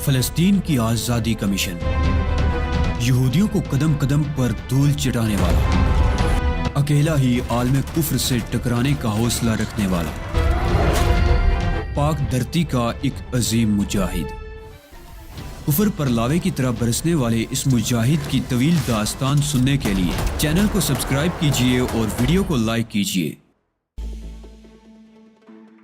فلسطین کی آزادی کا مشن، یہودیوں کو قدم قدم پر دھول چٹانے والا، اکیلا ہی عالم کفر سے ٹکرانے کا حوصلہ رکھنے والا، پاک دھرتی کا ایک عظیم مجاہد، کفر پر لاوے کی طرح برسنے والے اس مجاہد کی طویل داستان سننے کے لیے چینل کو سبسکرائب کیجئے اور ویڈیو کو لائک کیجئے۔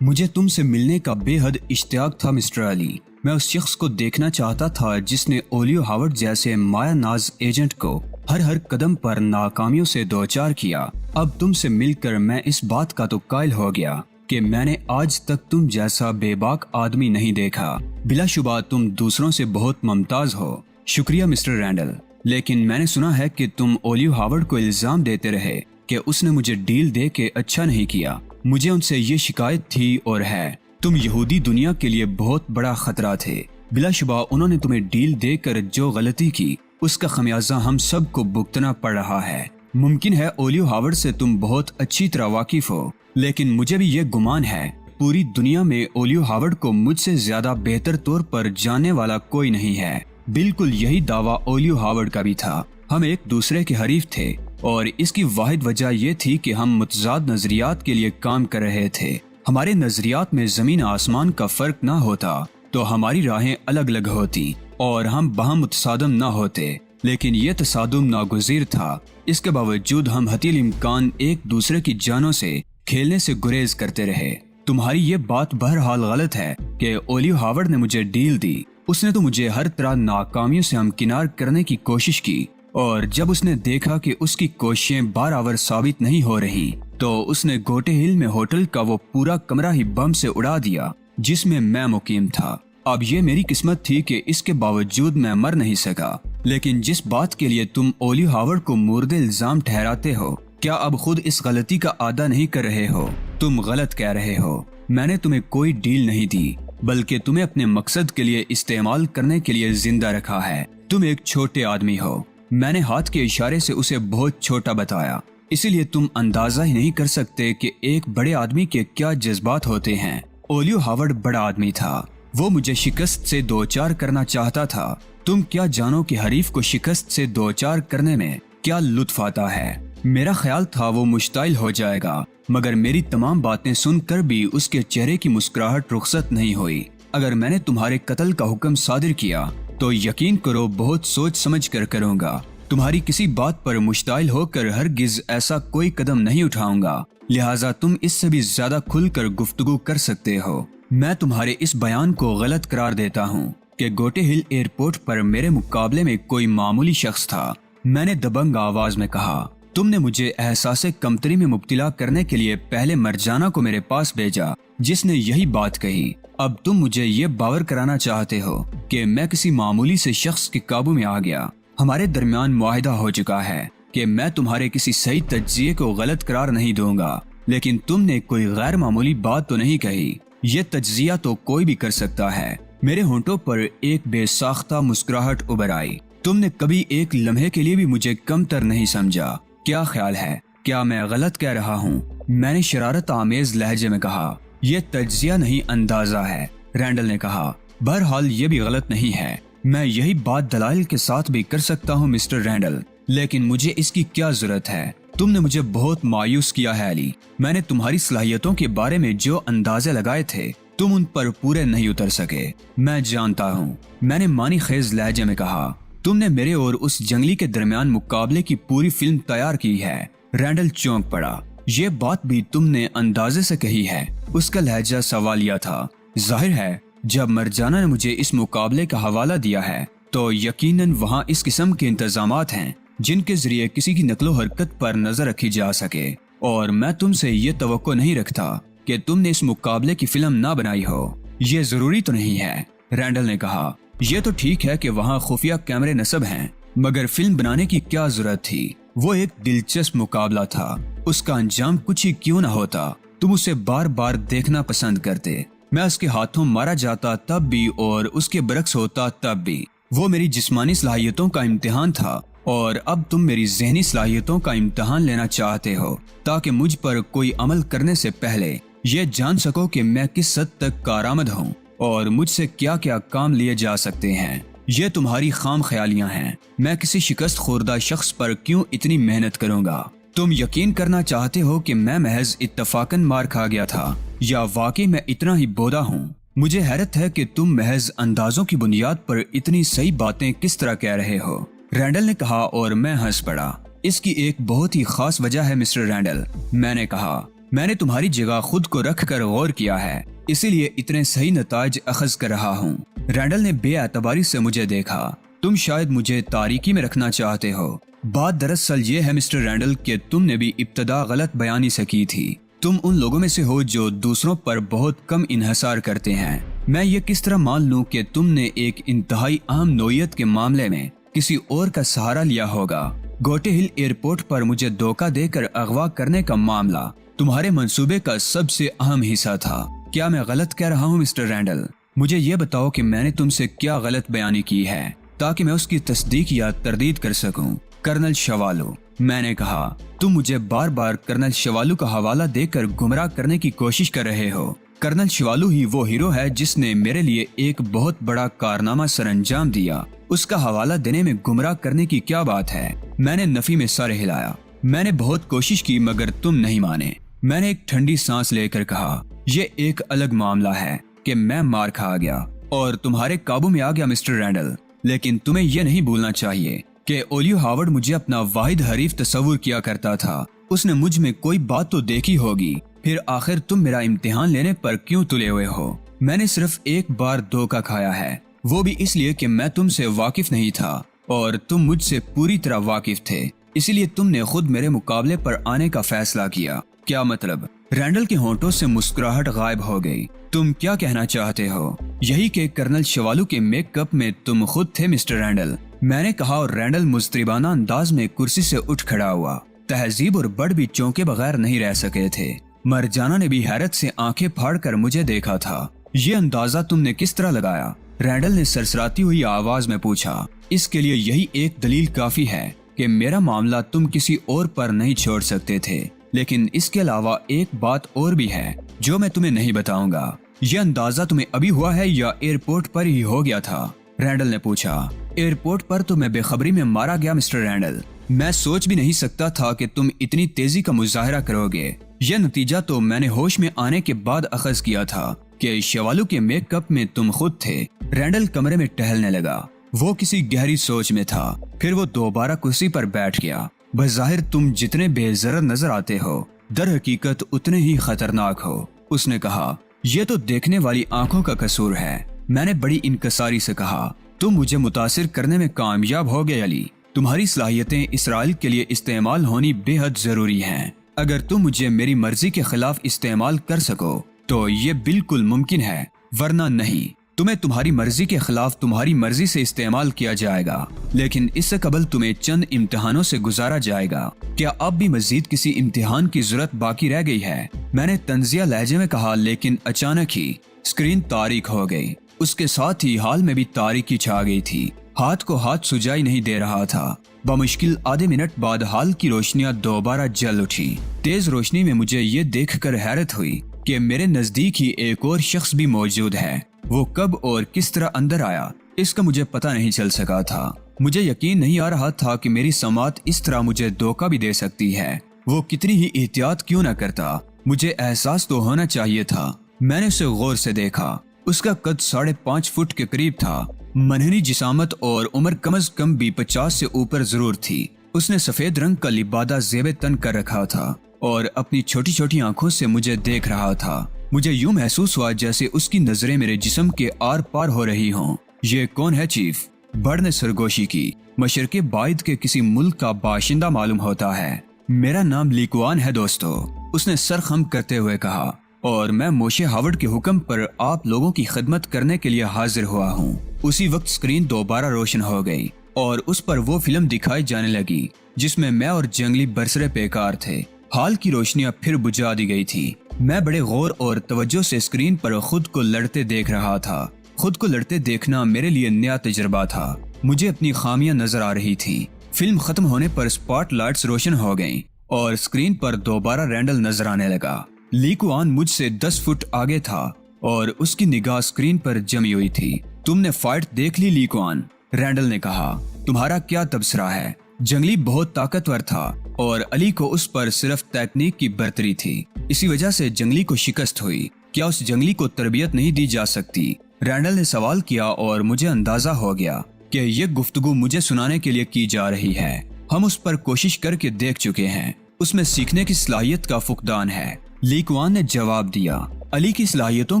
مجھے تم سے ملنے کا بے حد اشتیاق تھا مسٹر علی۔ میں اس شخص کو دیکھنا چاہتا تھا جس نے اولیو ہاورڈ جیسے مایا ناز ایجنٹ کو ہر قدم پر ناکامیوں سے دوچار کیا۔ اب تم سے مل کر میں اس بات کا تو قائل ہو گیا کہ میں نے آج تک تم جیسا بے باک آدمی نہیں دیکھا۔ بلا شبہ تم دوسروں سے بہت ممتاز ہو۔ شکریہ مسٹر رینڈل، لیکن میں نے سنا ہے کہ تم اولیو ہاورڈ کو الزام دیتے رہے کہ اس نے مجھے ڈیل دے کے اچھا نہیں کیا۔ مجھے ان سے یہ شکایت تھی اور ہے، تم یہودی دنیا کے لیے بہت بڑا خطرہ تھے۔ بلا شبہ انہوں نے تمہیں ڈیل دے کر جو غلطی کی اس کا خمیازہ ہم سب کو بھگتنا پڑ رہا ہے۔ ممکن ہے اولیو ہاورڈ سے تم بہت اچھی طرح واقف ہو، لیکن مجھے بھی یہ گمان ہے پوری دنیا میں اولیو ہاورڈ کو مجھ سے زیادہ بہتر طور پر جاننے والا کوئی نہیں ہے۔ بالکل یہی دعویٰ اولیو ہاورڈ کا بھی تھا۔ ہم ایک دوسرے کے حریف تھے اور اس کی واحد وجہ یہ تھی کہ ہم متضاد نظریات کے لیے کام کر رہے تھے۔ ہمارے نظریات میں زمین آسمان کا فرق نہ ہوتا تو ہماری راہیں الگ الگ ہوتی اور ہم باہم متصادم نہ ہوتے، لیکن یہ تصادم ناگزیر تھا۔ اس کے باوجود ہم حتی الامکان ایک دوسرے کی جانوں سے کھیلنے سے گریز کرتے رہے۔ تمہاری یہ بات بہرحال غلط ہے کہ اولیو ہاورڈ نے مجھے ڈیل دی۔ اس نے تو مجھے ہر طرح ناکامیوں سے ہمکنار کرنے کی کوشش کی، اور جب اس نے دیکھا کہ اس کی کوششیں بارآور ثابت نہیں ہو رہی تو اس نے گوٹے ہل میں ہوٹل کا وہ پورا کمرہ ہی بم سے اڑا دیا جس میں میں مقیم تھا۔ اب یہ میری قسمت تھی کہ اس کے باوجود میں مر نہیں سکا، لیکن جس بات کے لیے تم اولیو ہاورڈ کو مورد الزام ٹھہراتے ہو، کیا اب خود اس غلطی کا اعادہ نہیں کر رہے ہو؟ تم غلط کہہ رہے ہو۔ میں نے تمہیں کوئی ڈیل نہیں دی، بلکہ تمہیں اپنے مقصد کے لیے استعمال کرنے کے لیے زندہ رکھا ہے۔ تم ایک چھوٹے آدمی ہو۔ میں نے ہاتھ کے اشارے سے اسے بہت چھوٹا بتایا، اسی لیے تم اندازہ ہی نہیں کر سکتے کہ ایک بڑے آدمی کے کیا جذبات ہوتے ہیں۔ اولیو ہاورڈ بڑا آدمی تھا، وہ مجھے شکست سے دوچار کرنا چاہتا تھا۔ تم کیا جانو کہ حریف کو شکست سے دوچار کرنے میں کیا لطف آتا ہے۔ میرا خیال تھا وہ مشتعل ہو جائے گا، مگر میری تمام باتیں سن کر بھی اس کے چہرے کی مسکراہٹ رخصت نہیں ہوئی۔ اگر میں نے تمہارے قتل کا حکم صادر کیا تو یقین کرو بہت سوچ سمجھ کر کروں گا۔ تمہاری کسی بات پر مشتعل ہو کر ہرگز ایسا کوئی قدم نہیں اٹھاؤں گا، لہٰذا تم اس سے بھی زیادہ کھل کر گفتگو کر سکتے ہو۔ میں تمہارے اس بیان کو غلط قرار دیتا ہوں کہ گوٹے ہل ایئرپورٹ پر میرے مقابلے میں کوئی معمولی شخص تھا۔ میں نے دبنگ آواز میں کہا، تم نے مجھے احساس کمتری میں مبتلا کرنے کے لیے پہلے مرجانہ کو میرے پاس بھیجا جس نے یہی بات کہی۔ اب تم مجھے یہ باور کرانا چاہتے ہو کہ میں کسی معمولی سے شخص کے قابو میں آ گیا۔ ہمارے درمیان معاہدہ ہو چکا ہے کہ میں تمہارے کسی صحیح تجزیے کو غلط قرار نہیں دوں گا، لیکن تم نے کوئی غیر معمولی بات تو نہیں کہی۔ یہ تجزیہ تو کوئی بھی کر سکتا ہے۔ میرے ہونٹوں پر ایک بے ساختہ مسکراہٹ ابھر آئی۔ تم نے کبھی ایک لمحے کے لیے بھی مجھے کم تر نہیں سمجھا۔ کیا خیال ہے، کیا میں غلط کہہ رہا ہوں؟ میں نے شرارت آمیز لہجے میں کہا، یہ تجزیہ نہیں اندازہ ہے۔ رینڈل نے کہا، بہرحال یہ بھی غلط نہیں ہے۔ میں یہی بات دلائل کے ساتھ بھی کر سکتا ہوں مسٹر رینڈل، لیکن مجھے اس کی کیا ضرورت ہے؟ تم نے مجھے بہت مایوس کیا ہے علی۔ میں نے تمہاری صلاحیتوں کے بارے میں جو اندازے لگائے تھے تم ان پر پورے نہیں اتر سکے۔ میں جانتا ہوں، میں نے معنی خیز لہجے میں کہا، تم نے میرے اور اس جنگلی کے درمیان مقابلے کی پوری فلم تیار کی ہے۔ رینڈل چونک پڑا۔ یہ بات بھی تم نے اندازے سے کہی ہے؟ اس کا لہجہ سوالیہ تھا۔ ظاہر ہے جب مرجانہ نے مجھے اس مقابلے کا حوالہ دیا ہے تو یقیناً وہاں اس قسم کے انتظامات ہیں جن کے ذریعے کسی کی نقل و حرکت پر نظر رکھی جا سکے، اور میں تم سے یہ توقع نہیں رکھتا کہ تم نے اس مقابلے کی فلم نہ بنائی ہو۔ یہ ضروری تو نہیں ہے، رینڈل نے کہا۔ یہ تو ٹھیک ہے کہ وہاں خفیہ کیمرے نصب ہیں، مگر فلم بنانے کی کیا ضرورت تھی؟ وہ ایک دلچسپ مقابلہ تھا، اس کا انجام کچھ ہی کیوں نہ ہوتا، تم اسے بار بار دیکھنا پسند کرتے۔ میں اس کے ہاتھوں مارا جاتا تب بھی اور اس کے برعکس ہوتا تب بھی۔ وہ میری جسمانی صلاحیتوں کا امتحان تھا، اور اب تم میری ذہنی صلاحیتوں کا امتحان لینا چاہتے ہو تاکہ مجھ پر کوئی عمل کرنے سے پہلے یہ جان سکو کہ میں کس حد تک کارآمد ہوں۔ اور مجھ سے کیا کیا کام لیے جا سکتے ہیں۔ یہ تمہاری خام خیالیاں ہیں۔ میں کسی شکست خوردہ شخص پر کیوں اتنی محنت کروں گا؟ تم یقین کرنا چاہتے ہو کہ میں محض اتفاقاً مار کھا گیا تھا یا واقعی میں اتنا ہی بودا ہوں؟ مجھے حیرت ہے کہ تم محض اندازوں کی بنیاد پر اتنی صحیح باتیں کس طرح کہہ رہے ہو، رینڈل نے کہا اور میں ہنس پڑا۔ اس کی ایک بہت ہی خاص وجہ ہے مسٹر رینڈل، میں نے کہا۔ میں نے تمہاری جگہ خود کو رکھ کر غور کیا ہے، اسی لیے اتنے صحیح نتائج اخذ کر رہا ہوں۔ رینڈل نے بے اعتباری سے مجھے دیکھا۔ تم شاید مجھے تاریکی میں رکھنا چاہتے ہو۔ بات دراصل یہ ہے مسٹر رینڈل کہ تم نے بھی ابتدا غلط بیانی سے کی تھی۔ تم ان لوگوں میں سے ہو جو دوسروں پر بہت کم انحصار کرتے ہیں۔ میں یہ کس طرح مان لوں کہ تم نے ایک انتہائی اہم نوعیت کے معاملے میں کسی اور کا سہارا لیا ہوگا؟ گوٹے ہل ایئرپورٹ پر مجھے دھوکہ دے کر اغوا کرنے کا معاملہ تمہارے منصوبے کا سب سے اہم حصہ تھا۔ کیا میں غلط کہہ رہا ہوں مسٹر رینڈل؟ مجھے یہ بتاؤ کہ میں نے تم سے کیا غلط بیانی کی ہے تاکہ میں اس کی تصدیق یا تردید کر سکوں۔ کرنل شوالو، میں نے کہا۔ تم مجھے بار بار کرنل شوالو کا حوالہ دے کر گمراہ کرنے کی کوشش کر رہے ہو۔ کرنل شوالو ہی وہ ہیرو ہے جس نے میرے لیے ایک بہت بڑا کارنامہ سر انجام دیا۔ اس کا حوالہ دینے میں گمراہ کرنے کی کیا بات ہے؟ میں نے نفی میں سر ہلایا۔ میں نے بہت کوشش کی مگر تم نہیں مانے۔ میں نے ایک ٹھنڈی سانس لے کر کہا، یہ ایک الگ معاملہ ہے کہ میں مار کھا گیا اور تمہارے قابو میں آ گیا مسٹر رینڈل، لیکن تمہیں یہ نہیں بھولنا چاہیے کہ اولیو ہاورڈ مجھے اپنا واحد حریف تصور کیا کرتا تھا۔ اس نے مجھ میں کوئی بات تو دیکھی ہوگی، پھر آخر تم میرا امتحان لینے پر کیوں تلے ہوئے ہو؟ میں نے صرف ایک بار دھوکہ کھایا ہے، وہ بھی اس لیے کہ میں تم سے واقف نہیں تھا اور تم مجھ سے پوری طرح واقف تھے، اسی لیے تم نے خود میرے مقابلے پر آنے کا فیصلہ کیا۔ کیا مطلب؟ رینڈل کے ہونٹوں سے مسکراہٹ غائب ہو گئی۔ تم کیا کہنا چاہتے ہو؟ یہی کہ کرنل شوالو کے میک اپ میں تم خود تھے مسٹر رینڈل، میں نے کہا اور رینڈل مضطربانہ انداز میں کرسی سے اٹھ کھڑا ہوا۔ تہذیب اور بڑ بھی چونکے بغیر نہیں رہ سکے تھے۔ مرجانہ نے بھی حیرت سے آنکھیں پھاڑ کر مجھے دیکھا تھا۔ یہ اندازہ تم نے کس طرح لگایا؟ رینڈل نے سرسراتی ہوئی آواز میں پوچھا۔ اس کے لیے یہی ایک دلیل کافی ہے کہ میرا معاملہ تم کسی اور پر نہیں چھوڑ سکتے تھے، لیکن اس کے علاوہ ایک بات اور بھی ہے جو میں تمہیں نہیں بتاؤں گا۔ یہ اندازہ تمہیں ابھی ہوا ہے یا ایئرپورٹ پر ہی ہو گیا تھا؟ رینڈل نے پوچھا۔ ایئرپورٹ پر تو میں بے خبری میں مارا گیا مسٹر رینڈل۔ میں سوچ بھی نہیں سکتا تھا کہ تم اتنی تیزی کا مظاہرہ کرو گے۔ یہ نتیجہ تو میں نے ہوش میں آنے کے بعد اخذ کیا تھا کہ شوالو کے میک اپ میں تم خود تھے۔ رینڈل کمرے میں ٹہلنے لگا، وہ کسی گہری سوچ میں تھا، پھر وہ دوبارہ کرسی پر بیٹھ گیا۔ بظاہر تم جتنے بے ضرر نظر آتے ہو، در حقیقت اتنے ہی خطرناک ہو، اس نے کہا۔ یہ تو دیکھنے والی آنکھوں کا قصور ہے، میں نے بڑی انکساری سے کہا۔ تم مجھے متاثر کرنے میں کامیاب ہو گئے علی۔ تمہاری صلاحیتیں اسرائیل کے لیے استعمال ہونی بے حد ضروری ہیں۔ اگر تم مجھے میری مرضی کے خلاف استعمال کر سکو تو یہ بالکل ممکن ہے، ورنہ نہیں۔ تمہیں تمہاری مرضی کے خلاف تمہاری مرضی سے استعمال کیا جائے گا، لیکن اس سے قبل تمہیں چند امتحانوں سے گزارا جائے گا۔ کیا اب بھی مزید کسی امتحان کی ضرورت باقی رہ گئی ہے؟ میں نے طنزیہ لہجے میں کہا، لیکن اچانک ہی اسکرین تاریک ہو گئی۔ اس کے ساتھ ہی ہال میں بھی تاریکی چھا گئی تھی۔ ہاتھ کو ہاتھ سجائی نہیں دے رہا تھا۔ بمشکل آدھے منٹ بعد ہال کی روشنیاں دوبارہ جل اٹھی۔ تیز روشنی میں مجھے یہ دیکھ کر حیرت ہوئی کہ میرے نزدیک ہی ایک اور شخص بھی موجود ہے۔ وہ کب اور کس طرح اندر آیا اس کا مجھے پتہ نہیں چل سکا تھا۔ مجھے یقین نہیں آ رہا تھا کہ میری سماعت اس طرح مجھے دھوکہ بھی دے سکتی ہے۔ وہ کتنی ہی احتیاط کیوں نہ کرتا، مجھے احساس تو ہونا چاہیے تھا۔ میں نے اسے غور سے دیکھا۔ اس کا قد 5.5 فٹ کے قریب تھا۔ منحنی جسامت اور عمر کم از کم بھی 50 سے اوپر ضرور تھی۔ اس نے سفید رنگ کا لبادہ زیب تن کر رکھا تھا اور اپنی چھوٹی چھوٹی آنکھوں سے مجھے دیکھ رہا تھا۔ مجھے یوں محسوس ہوا جیسے اس کی نظریں میرے جسم کے آر پار ہو رہی ہوں۔ یہ کون ہے چیف؟ بڑ نے سرگوشی کی۔ مشرق بعید کے کسی ملک کا باشندہ معلوم ہوتا ہے۔ میرا نام لیکوان ہے دوستو، اس نے سر خم کرتے ہوئے کہا، اور میں موشے ہاورڈ کے حکم پر آپ لوگوں کی خدمت کرنے کے لیے حاضر ہوا ہوں۔ اسی وقت اسکرین دوبارہ روشن ہو گئی اور اس پر وہ فلم دکھائی جانے لگی جس میں میں اور جنگلی برسرے پیکار تھے۔ ہال کی روشنیاں پھر بجھا دی گئی تھی۔ میں بڑے غور اور توجہ سے اسکرین پر خود کو لڑتے دیکھ رہا تھا۔ خود کو لڑتے دیکھنا میرے لیے نیا تجربہ تھا۔ مجھے اپنی خامیاں نظر آ رہی تھی۔ فلم ختم ہونے پر اسپاٹ لائٹس روشن ہو گئیں اور اسکرین پر دوبارہ رینڈل نظر آنے لگا۔ لیکوان مجھ سے 10 فٹ آگے تھا اور اس کی نگاہ اسکرین پر جمی ہوئی تھی۔ تم نے فائٹ دیکھ لی لی کوان؟ رینڈل نے کہا۔ تمہارا کیا تبصرہ ہے؟ جنگلی بہت طاقتور تھا اور علی کو اس پر صرف تکنیک کی برتری تھی، اسی وجہ سے جنگلی کو شکست ہوئی۔ کیا اس جنگلی کو تربیت نہیں دی جا سکتی؟ رینڈل نے سوال کیا اور مجھے اندازہ ہو گیا کہ یہ گفتگو مجھے سنانے کے لیے کی جا رہی ہے۔ ہم اس پر کوشش کر کے دیکھ چکے ہیں، اس میں سیکھنے کی صلاحیت کا فقدان ہے۔ لی کوان نے جواب دیا۔ علی کی صلاحیتوں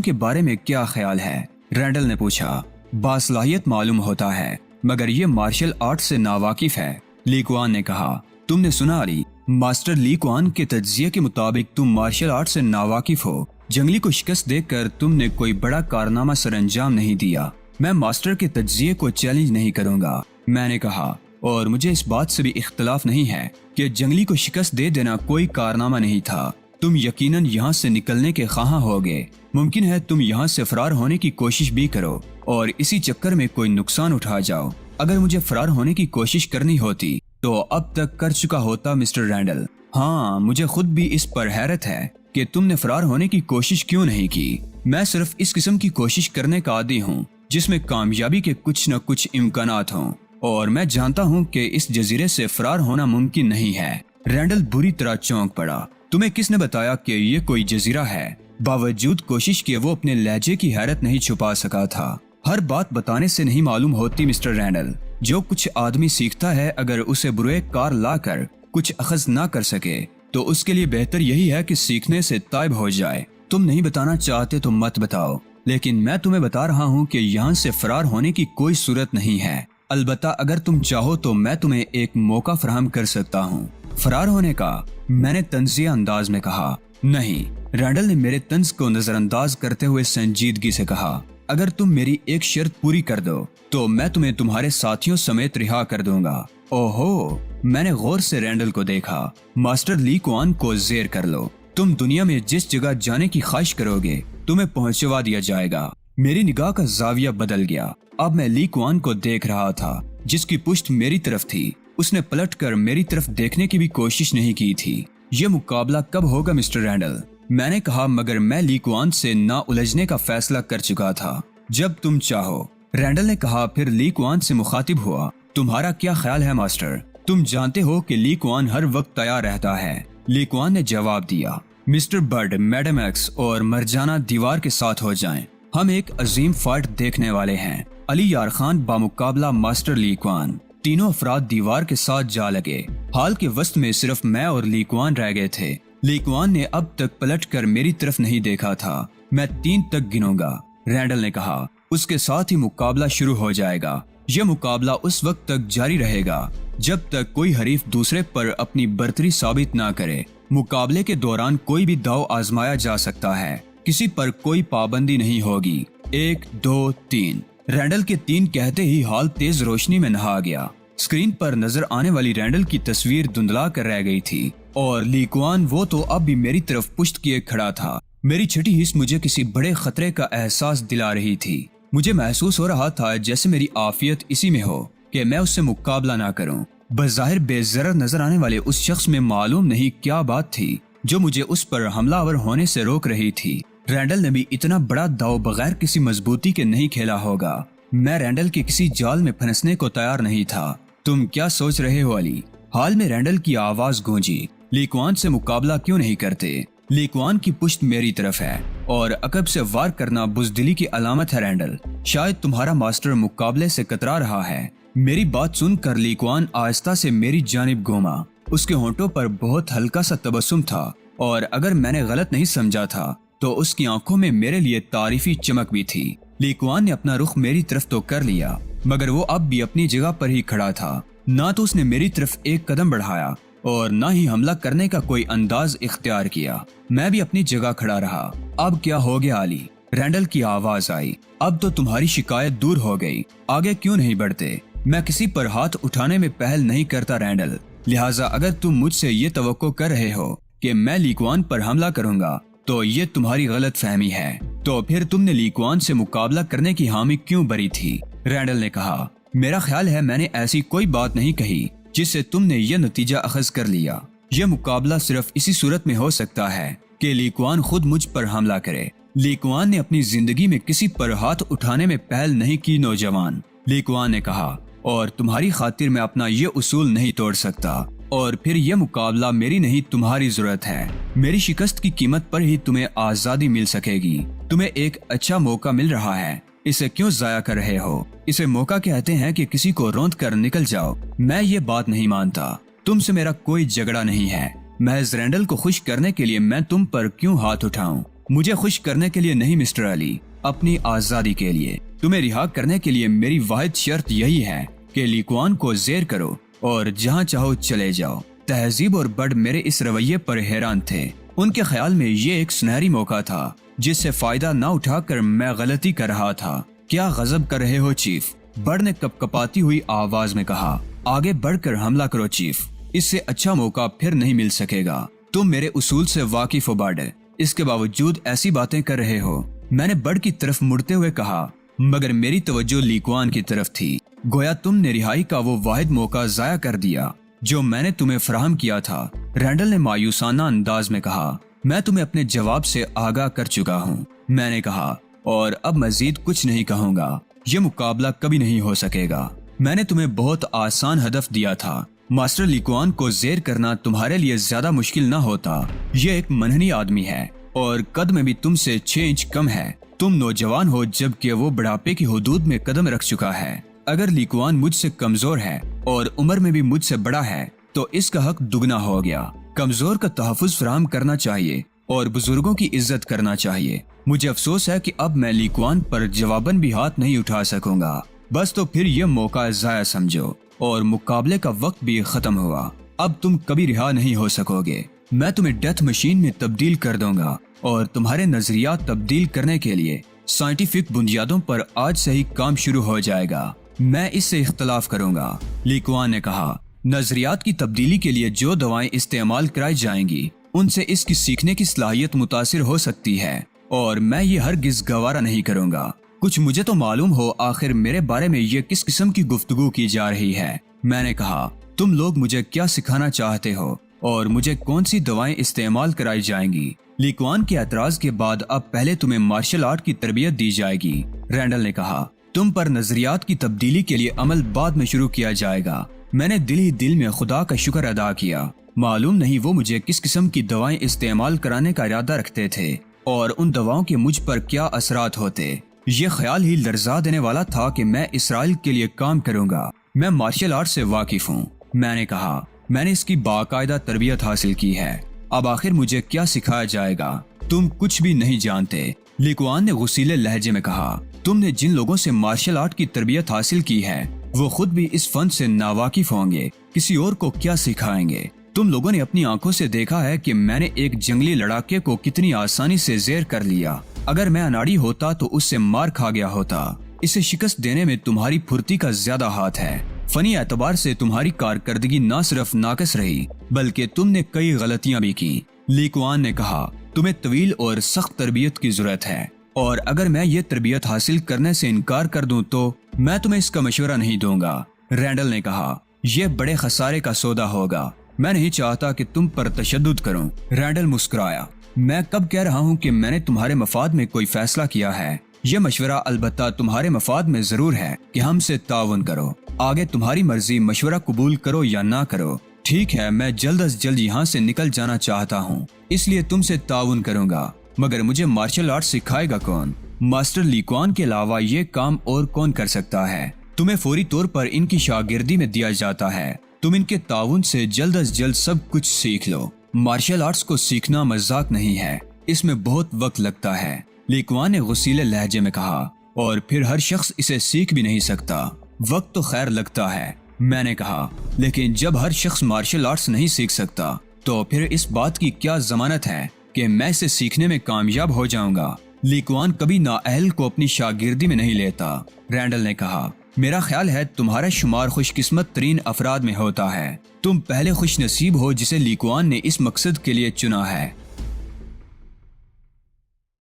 کے بارے میں کیا خیال ہے؟ رینڈل نے پوچھا۔ باصلاحیت معلوم ہوتا ہے مگر یہ مارشل آرٹ سے ناواقف ہے، لی کوان نے کہا۔ تم نے سنا علی، ماسٹر لی کوان کے تجزیے کے مطابق تم مارشل آرٹ سے ناواقف ہو۔ جنگلی کو شکست دے کر تم نے کوئی بڑا کارنامہ سر انجام نہیں دیا۔ میں ماسٹر کے تجزیے کو چیلنج نہیں کروں گا، میں نے کہا، اور مجھے اس بات سے بھی اختلاف نہیں ہے کہ جنگلی کو شکست دے دینا کوئی کارنامہ نہیں تھا۔ تم یقیناً یہاں سے نکلنے کے خواہاں ہوگے۔ ممکن ہے تم یہاں سے فرار ہونے کی کوشش بھی کرو اور اسی چکر میں کوئی نقصان اٹھا جاؤ۔ اگر مجھے فرار ہونے کی کوشش کرنی ہوتی تو اب تک کر چکا ہوتا مسٹر رینڈل۔ ہاں، مجھے خود بھی اس پر حیرت ہے کہ تم نے فرار ہونے کی کوشش کیوں نہیں کی۔ میں صرف اس قسم کی کوشش کرنے کا عادی ہوں جس میں کامیابی کے کچھ نہ کچھ امکانات ہوں، اور میں جانتا ہوں کہ اس جزیرے سے فرار ہونا ممکن نہیں ہے۔ رینڈل بری طرح چونک پڑا۔ تمہیں کس نے بتایا کہ یہ کوئی جزیرہ ہے؟ باوجود کوشش کے وہ اپنے لہجے کی حیرت نہیں چھپا سکا تھا۔ ہر بات بتانے سے نہیں معلوم ہوتی مسٹر رینڈل۔ جو کچھ آدمی سیکھتا ہے اگر اسے برے کار لا کر کچھ اخذ نہ کر سکے تو اس کے لیے بہتر یہی ہے کہ سیکھنے سے تائب ہو جائے۔ تم نہیں بتانا چاہتے تو مت بتاؤ، لیکن میں تمہیں بتا رہا ہوں کہ یہاں سے فرار ہونے کی کوئی صورت نہیں ہے۔ البتہ اگر تم چاہو تو میں تمہیں ایک موقع فراہم کر سکتا ہوں۔ فرار ہونے کا؟ میں نے طنزیہ انداز میں کہا۔ نہیں، رینڈل نے میرے طنز کو نظر انداز کرتے ہوئے سنجیدگی سے کہا۔ اگر تم میری ایک شرط پوری کر دو تو میں تمہیں تمہارے ساتھیوں سمیت رہا کر دوں گا۔ اوہو، میں نے غور سے رینڈل کو دیکھا۔ ماسٹر لی کوان کو زیر کر لو۔ تم دنیا میں جس جگہ جانے کی خواہش کرو گے تمہیں پہنچوا دیا جائے گا۔ میری نگاہ کا زاویہ بدل گیا۔ اب میں لی کوان کو دیکھ رہا تھا جس کی پشت میری طرف تھی۔ اس نے پلٹ کر میری طرف دیکھنے کی بھی کوشش نہیں کی تھی۔ یہ مقابلہ کب ہوگا مسٹر رینڈل؟ میں نے کہا، مگر میں لی کوان سے نہ الجھنے کا فیصلہ کر چکا تھا۔ جب تم چاہو، رینڈل نے کہا۔ پھر لی کوان سے مخاطب ہوا۔ تمہارا کیا خیال ہے ماسٹر؟ تم جانتے ہو کہ لی کوان ہر وقت تیار رہتا ہے، لی کوان نے جواب دیا۔ مسٹر برڈ، میڈم ایکس اور مرجانہ دیوار کے ساتھ ہو جائیں، ہم ایک عظیم فائٹ دیکھنے والے ہیں۔ علی یار خان بامقابلہ ماسٹر لی کوان۔ تینوں افراد دیوار کے ساتھ جا لگے۔ ہال کے وسط میں صرف میں اور لی کوان رہ گئے تھے۔ لی کوان نے اب تک پلٹ کر میری طرف نہیں دیکھا تھا۔ میں 3 تک گنوں گا، رینڈل نے کہا۔ اس کے ساتھ ہی مقابلہ شروع ہو جائے گا۔ یہ مقابلہ اس وقت تک جاری رہے گا جب تک کوئی حریف دوسرے پر اپنی برتری ثابت نہ کرے۔ مقابلے کے دوران کوئی بھی داؤ آزمایا جا سکتا ہے، کسی پر کوئی پابندی نہیں ہوگی۔ 1 2 3۔ رینڈل کے 3 کہتے ہی ہال تیز روشنی میں نہا گیا۔ اسکرین پر نظر آنے والی رینڈل کی تصویر دھندلا کر رہ گئی تھی، اور لی کوان وہ تو اب بھی میری طرف پشت کیے کھڑا تھا۔ میری چھٹی حس مجھے کسی بڑے خطرے کا احساس دلا رہی تھی۔ مجھے محسوس ہو رہا تھا جیسے میری عافیت اسی میں ہو کہ میں اس سے مقابلہ نہ کروں۔ بظاہر بے ضرر نظر آنے والے اس شخص میں معلوم نہیں کیا بات تھی جو مجھے اس پر حملہ آور ہونے سے روک رہی تھی۔ رینڈل نے بھی اتنا بڑا داؤ بغیر کسی مضبوطی کے نہیں کھیلا ہوگا۔ میں رینڈل کے کسی جال میں پھنسنے کو تیار نہیں تھا۔ تم کیا سوچ رہے ہو علی؟ حال میں رینڈل کی آواز گونجی۔ لی کوان سے مقابلہ کیوں نہیں کرتے؟ لی کوان کی پشت میری طرف ہے اور عقب سے وار کرنا بزدلی کی علامت ہے رینڈل۔ شاید تمہارا ماسٹر مقابلے سے کترا رہا ہے۔ میری بات سن کر لی کوان آہستہ سے میری جانب گھوما۔ اس کے ہونٹوں پر بہت ہلکا سا تبسم تھا، اور اگر میں نے غلط نہیں سمجھا تھا تو اس کی آنکھوں میں میرے لیے تعریفی چمک بھی تھی۔ لی کوان نے اپنا رخ میری طرف تو کر لیا، مگر وہ اب بھی اپنی جگہ پر ہی کھڑا تھا۔ نہ تو اس نے میری طرف ایک قدم بڑھایا اور نہ ہی حملہ کرنے کا کوئی انداز اختیار کیا۔ میں بھی اپنی جگہ کھڑا رہا۔ اب کیا ہو گیا علی؟ رینڈل کی آواز آئی۔ اب تو تمہاری شکایت دور ہو گئی، آگے کیوں نہیں بڑھتے؟ میں کسی پر ہاتھ اٹھانے میں پہل نہیں کرتا رینڈل، لہٰذا اگر تم مجھ سے یہ توقع کر رہے ہو کہ میں لی کوان پر حملہ کروں گا تو یہ تمہاری غلط فہمی ہے۔ تو پھر تم نے لی کوان سے مقابلہ کرنے کی حامی کیوں بری تھی؟ رینڈل نے کہا۔ میرا خیال ہے میں نے ایسی کوئی بات نہیں کہی جس سے تم نے یہ نتیجہ اخذ کر لیا۔ یہ مقابلہ صرف اسی صورت میں ہو سکتا ہے کہ لی کوان خود مجھ پر حملہ کرے۔ لیکوان نے اپنی زندگی میں کسی پر ہاتھ اٹھانے میں پہل نہیں کی نوجوان۔ لیکوان نے کہا، اور تمہاری خاطر میں اپنا یہ اصول نہیں توڑ سکتا، اور پھر یہ مقابلہ میری نہیں تمہاری ضرورت ہے۔ میری شکست کی قیمت پر ہی تمہیں آزادی مل سکے گی۔ تمہیں ایک اچھا موقع مل رہا ہے، اسے کیوں ضائع کر رہے ہو؟ اسے موقع کہتے ہیں کہ کسی کو روند کر نکل جاؤ۔ میں یہ بات نہیں مانتا، تم سے میرا کوئی جھگڑا نہیں ہے۔ محض رینڈل کو خوش کرنے کے لیے میں تم پر کیوں ہاتھ اٹھاؤں؟ مجھے خوش کرنے کے لیے نہیں مسٹر علی، اپنی آزادی کے لیے۔ تمہیں رہا کرنے کے لیے میری واحد شرط یہی ہے کہ لیکوان کو زیر کرو اور جہاں چاہو چلے جاؤ۔ تہذیب اور بڑ میرے اس رویے پر حیران تھے۔ ان کے خیال میں یہ ایک سنہری موقع تھا جس سے فائدہ نہ اٹھا کر میں غلطی کر رہا تھا۔ کیا غضب کر رہے ہو چیف؟ بڑ نے کپ کپاتی ہوئی آواز میں کہا۔ آگے بڑھ کر حملہ کرو چیف، اس سے اچھا موقع پھر نہیں مل سکے گا۔ تم میرے اصول سے واقف ہو بڑ، اس کے باوجود ایسی باتیں کر رہے ہو۔ میں نے بڑ کی طرف مڑتے ہوئے کہا، مگر میری توجہ لیکوان کی طرف تھی۔ گویا تم نے رہائی کا وہ واحد موقع ضائع کر دیا جو میں نے تمہیں فراہم کیا تھا۔ رینڈل نے مایوسانہ انداز میں کہا، میں تمہیں اپنے جواب سے آگاہ کر چکا ہوں۔ میں نے کہا، اور اب مزید کچھ نہیں کہوں گا۔ یہ مقابلہ کبھی نہیں ہو سکے گا۔ میں نے تمہیں بہت آسان ہدف دیا تھا۔ ماسٹر لیکوان کو زیر کرنا تمہارے لیے زیادہ مشکل نہ ہوتا۔ یہ ایک منحنی آدمی ہے اور قد میں بھی تم سے 6 انچ کم ہے۔ تم نوجوان ہو جبکہ وہ بڑھاپے کی حدود میں قدم رکھ چکا ہے۔ اگر لیکوان مجھ سے کمزور ہے اور عمر میں بھی مجھ سے بڑا ہے تو اس کا حق دگنا ہو گیا۔ کمزور کا تحفظ فراہم کرنا چاہیے اور بزرگوں کی عزت کرنا چاہیے۔ مجھے افسوس ہے کہ اب میں لیکوان پر جواباً بھی ہاتھ نہیں اٹھا سکوں گا۔ بس تو پھر یہ موقع ضائع سمجھو اور مقابلے کا وقت بھی ختم ہوا۔ اب تم کبھی رہا نہیں ہو سکو گے۔ میں تمہیں ڈیتھ مشین میں تبدیل کر دوں گا اور تمہارے نظریات تبدیل کرنے کے لیے سائنٹیفک بنیادوں پر آج سے ہی کام شروع ہو جائے گا۔ میں اس سے اختلاف کروں گا، لیکوان نے کہا۔ نظریات کی تبدیلی کے لیے جو دوائیں استعمال کرائی جائیں گی ان سے اس کی سیکھنے کی صلاحیت متاثر ہو سکتی ہے، اور میں یہ ہرگز گوارا نہیں کروں گا۔ کچھ مجھے تو معلوم ہو آخر میرے بارے میں یہ کس قسم کی گفتگو کی جا رہی ہے۔ میں نے کہا، تم لوگ مجھے کیا سکھانا چاہتے ہو اور مجھے کون سی دوائیں استعمال کرائی جائیں گی؟ لیکوان کے اعتراض کے بعد اب پہلے تمہیں مارشل آرٹ کی تربیت دی جائے گی، رینڈل نے کہا۔ تم پر نظریات کی تبدیلی کے لیے عمل بعد میں شروع کیا جائے گا۔ میں نے دل ہی دل میں خدا کا شکر ادا کیا۔ معلوم نہیں وہ مجھے کس قسم کی دوائیں استعمال کرانے کا ارادہ رکھتے تھے اور ان دواؤں کے مجھ پر کیا اثرات ہوتے۔ یہ خیال ہی لرزا دینے والا تھا کہ میں اسرائیل کے لیے کام کروں گا۔ میں مارشل آرٹ سے واقف ہوں، میں نے کہا۔ میں نے اس کی باقاعدہ تربیت حاصل کی ہے۔ اب آخر مجھے کیا سکھایا جائے گا؟ تم کچھ بھی نہیں جانتے، لیکوان نے غصیلے لہجے میں کہا۔ تم نے جن لوگوں سے مارشل آرٹ کی تربیت حاصل کی ہے وہ خود بھی اس فن سے ناواقف ہوں گے، کسی اور کو کیا سکھائیں گے؟ تم لوگوں نے اپنی آنکھوں سے دیکھا ہے کہ میں نے ایک جنگلی لڑاکے کو کتنی آسانی سے زیر کر لیا۔ اگر میں اناڑی ہوتا تو اس سے مار کھا گیا ہوتا۔ اسے شکست دینے میں تمہاری پھرتی کا زیادہ ہاتھ ہے۔ فنی اعتبار سے تمہاری کارکردگی نہ صرف ناقص رہی بلکہ تم نے کئی غلطیاں بھی کی، لیکوان نے کہا۔ تمہیں طویل اور سخت تربیت کی ضرورت ہے، اور اگر میں یہ تربیت حاصل کرنے سے انکار کر دوں تو میں تمہیں اس کا مشورہ نہیں دوں گا، رینڈل نے کہا۔ یہ بڑے خسارے کا سودا ہوگا۔ میں نہیں چاہتا کہ تم پر تشدد کروں، رینڈل مسکرایا۔ میں کب کہہ رہا ہوں کہ میں نے تمہارے مفاد میں کوئی فیصلہ کیا ہے؟ یہ مشورہ البتہ تمہارے مفاد میں ضرور ہے کہ ہم سے تعاون کرو۔ آگے تمہاری مرضی، مشورہ قبول کرو یا نہ کرو۔ ٹھیک ہے، میں جلد از جلد یہاں سے نکل جانا چاہتا ہوں، اس لیے تم سے تعاون کروں گا، مگر مجھے مارشل آرٹ سکھائے گا کون؟ ماسٹر لیکوان کے علاوہ یہ کام اور کون کر سکتا ہے؟ تمہیں فوری طور پر ان کی شاگردی میں دیا جاتا ہے۔ تم ان کے تعاون سے جلد از جلد سب کچھ سیکھ لو۔ مارشل آرٹس کو سیکھنا مذاق نہیں ہے، اس میں بہت وقت لگتا ہے، لیکوان نے غصیلے لہجے میں کہا، اور پھر ہر شخص اسے سیکھ بھی نہیں سکتا۔ وقت تو خیر لگتا ہے، میں نے کہا، لیکن جب ہر شخص مارشل آرٹس نہیں سیکھ سکتا تو پھر اس بات کی کیا ضمانت ہے کہ میں اسے سیکھنے میں کامیاب ہو جاؤں گا؟ لیکوان کبھی نااہل کو اپنی شاگردی میں نہیں لیتا، رینڈل نے کہا۔ میرا خیال ہے تمہارا شمار خوش قسمت ترین افراد میں ہوتا ہے۔ تم پہلے خوش نصیب ہو جسے لیکوان نے اس مقصد کے لیے چنا ہے۔